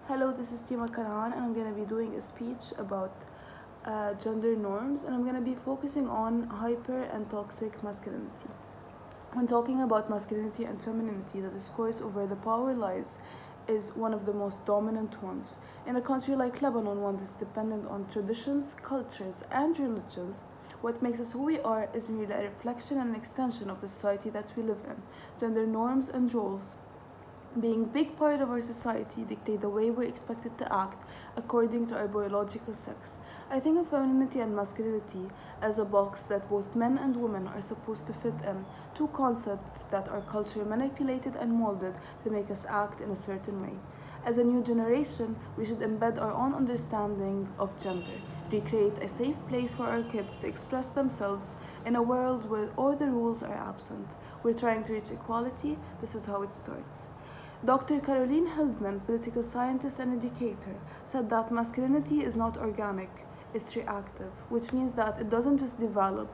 Hello, this is Tima Karan, and I'm going to be doing a speech about gender norms, and I'm going to be focusing on hyper and toxic masculinity. When talking about masculinity and femininity, the discourse over the power lies is one of the most dominant ones. In a country like Lebanon, one that's dependent on traditions, cultures, and religions, what makes us who we are is merely a reflection and an extension of the society that we live in. Gender norms and roles, being a big part of our society, dictate the way we're expected to act according to our biological sex. I think of femininity and masculinity as a box that both men and women are supposed to fit in, two concepts that our culture manipulated and molded to make us act in a certain way. As a new generation, we should embed our own understanding of gender, recreate a safe place for our kids to express themselves in a world where all the rules are absent. We're trying to reach equality. This is how it starts. Dr. Caroline Hildman, political scientist and educator, said that masculinity is not organic, it's reactive, which means that it doesn't just develop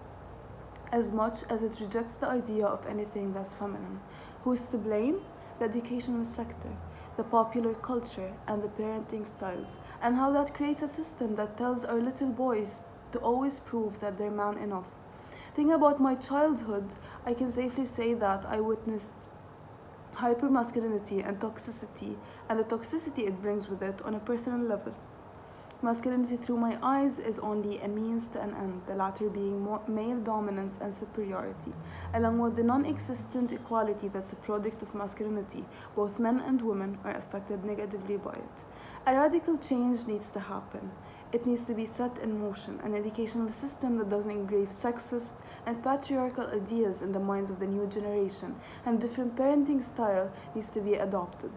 as much as it rejects the idea of anything that's feminine. Who's to blame? The educational sector, the popular culture, and the parenting styles, and how that creates a system that tells our little boys to always prove that they're man enough. Thinking about my childhood, I can safely say that I witnessed hypermasculinity and toxicity, and the toxicity it brings with it on a personal level. Masculinity through my eyes is only a means to an end, the latter being male dominance and superiority, along with the non-existent equality that's a product of masculinity. Both men and women are affected negatively by it. A radical change needs to happen. It needs to be set in motion, an educational system that doesn't engrave sexist and patriarchal ideas in the minds of the new generation, and different parenting style needs to be adopted.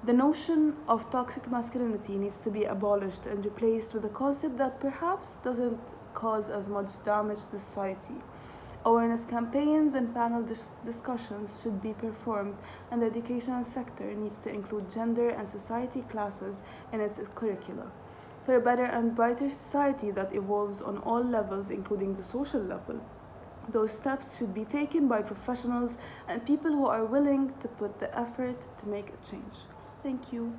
The notion of toxic masculinity needs to be abolished and replaced with a concept that perhaps doesn't cause as much damage to society. Awareness campaigns and panel discussions should be performed, and the educational sector needs to include gender and society classes in its curricula. For a better and brighter society that evolves on all levels, including the social level, those steps should be taken by professionals and people who are willing to put the effort to make a change. Thank you.